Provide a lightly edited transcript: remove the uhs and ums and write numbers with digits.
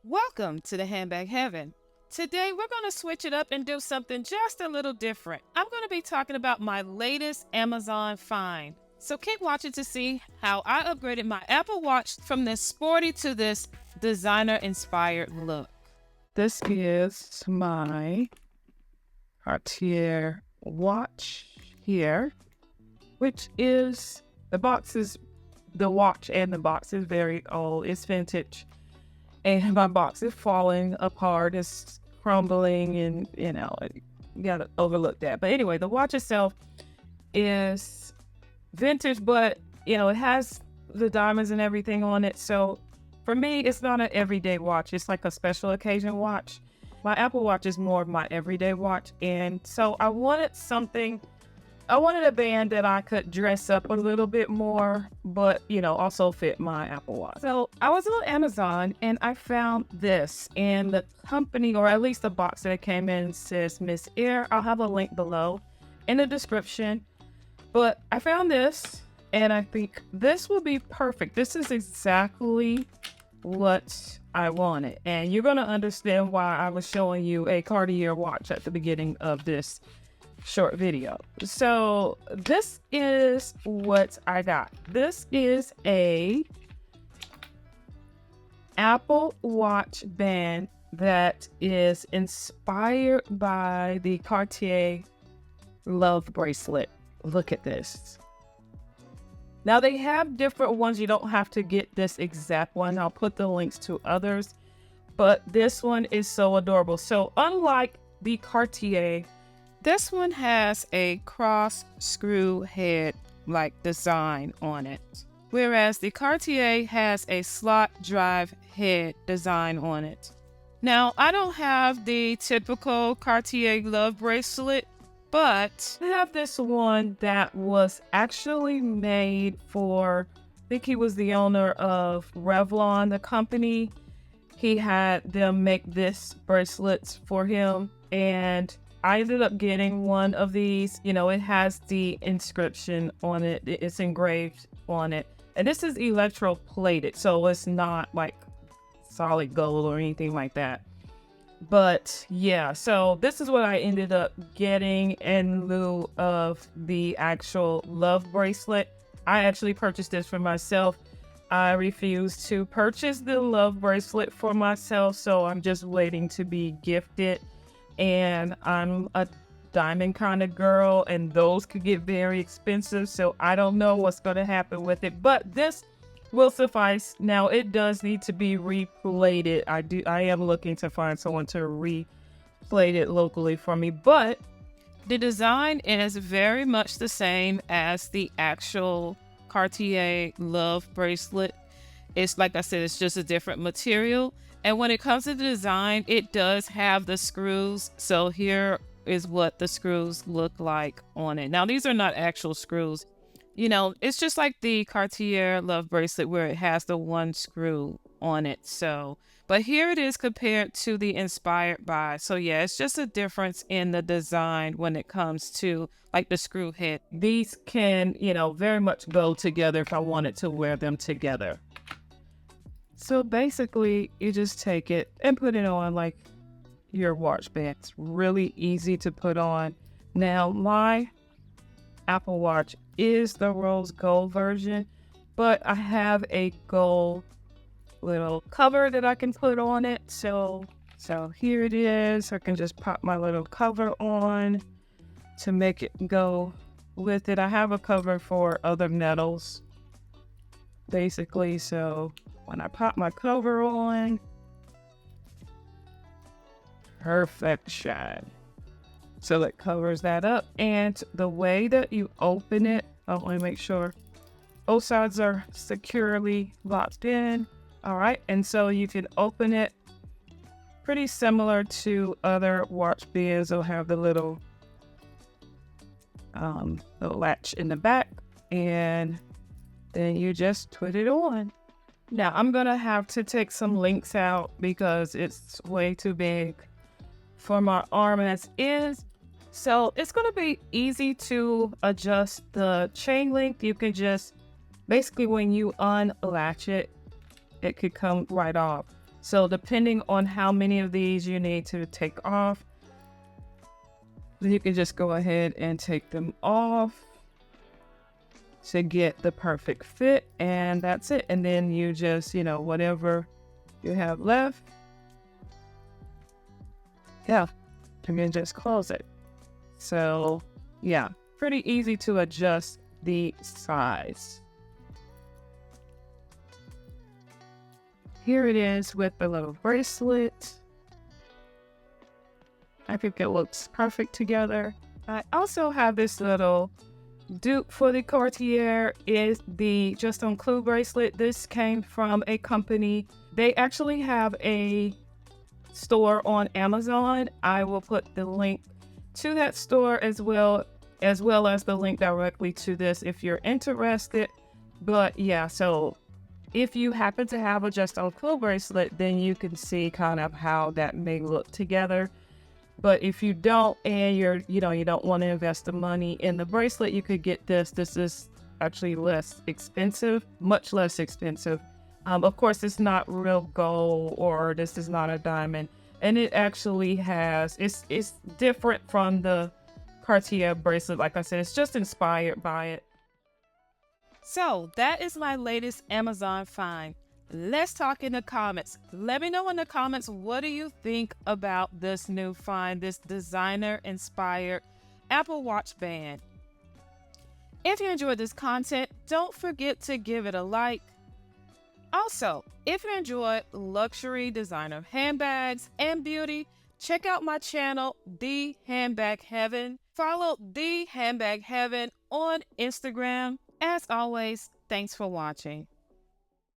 Welcome to the Handbag Heaven. Today we're going to switch it up and do something just a little different. I'm going to be talking about my latest Amazon find. So keep watching to see how I upgraded my Apple Watch from this sporty to this designer-inspired look. This is my Cartier watch here, which is, the watch and the box is very old. It's vintage. And my box is falling apart. It's crumbling and, you gotta overlook that. But anyway, the watch itself is vintage, but, it has the diamonds and everything on it. So for me, it's not an everyday watch. It's like a special occasion watch. My Apple Watch is more of my everyday watch. And so I wanted a band that I could dress up a little bit more, but, also fit my Apple Watch. So I was on Amazon and I found this, and the company, or at least the box that it came in, says Missair. I'll have a link below in the description. But I found this and I think this will be perfect. This is exactly what I wanted. And you're going to understand why I was showing you a Cartier watch at the beginning of this short video. So this is what I got. This is a Apple Watch band that is inspired by the Cartier Love Bracelet. Look at this. Now they have different ones. You don't have to get this exact one. I'll put the links to others, but this one is so adorable. So unlike the Cartier, this one has a cross screw head like design on it, whereas the Cartier has a slot drive head design on it. Now, I don't have the typical Cartier Love Bracelet, but I have this one that was actually made for, I think he was the owner of Revlon, the company. He had them make this bracelets for him, and I ended up getting one of these. It has the inscription on it. It's engraved on it. And this is electroplated, so it's not like solid gold or anything like that. But yeah, so this is what I ended up getting in lieu of the actual Love Bracelet. I actually purchased this for myself. I refused to purchase the Love Bracelet for myself, so I'm just waiting to be gifted. And I'm a diamond kind of girl, and those could get very expensive, so I don't know what's going to happen with it, but this will suffice. Now it does need to be replated. I am looking to find someone to replate it locally for me, but The design is very much the same as the actual Cartier Love Bracelet. It's like I said, it's just a different material. And when it comes to the design, it does have the screws. So here is what the screws look like on it. Now, these are not actual screws. It's just like the Cartier Love Bracelet where it has the one screw on it. So, but here it is compared to the Inspired by. So yeah, it's just a difference in the design when it comes to like the screw head. these can, very much go together if I wanted to wear them together. So basically, you just take it and put it on like your watch band. It's really easy to put on. Now, my Apple Watch is the rose gold version, but I have a gold little cover that I can put on it. So here it is. I can just pop my little cover on to make it go with it. I have a cover for other metals, basically. So when I pop my cover on, perfect shine. So it covers that up. And the way that you open it, I want to make sure both sides are securely locked in. All right. And so you can open it pretty similar to other watch bands. They'll have the little latch in the back, and then you just put it on. Now, I'm going to have to take some links out because it's way too big for my arm as is. So it's going to be easy to adjust the chain length. You can just, basically when you unlatch it, it could come right off. So depending on how many of these you need to take off, you can just go ahead and take them off to get the perfect fit, and that's it. And then you just, whatever you have left, yeah, you can just close it. So yeah, pretty easy to adjust the size. Here it is with the little bracelet. I think it looks perfect together. I also have this little dupe for the Cartier, is the Just on Clue bracelet. This came from a company. They actually have a store on Amazon. I will put the link to that store as well as the link directly to this if you're interested. But yeah, so if you happen to have a Just on Clue bracelet, then you can see kind of how that may look together. But if you don't, and you don't want to invest the money in the bracelet, you could get this. This is actually less expensive, much less expensive. Of course, it's not real gold, or this is not a diamond. And it actually has, it's different from the Cartier bracelet. Like I said, it's just inspired by it. So that is my latest Amazon find. Let's talk in the comments. Let me know in the comments, what do you think about this new find, this designer-inspired Apple Watch band? If you enjoyed this content, don't forget to give it a like. Also, if you enjoy luxury designer handbags and beauty, check out my channel, The Handbag Heaven. Follow The Handbag Heaven on Instagram. As always, thanks for watching.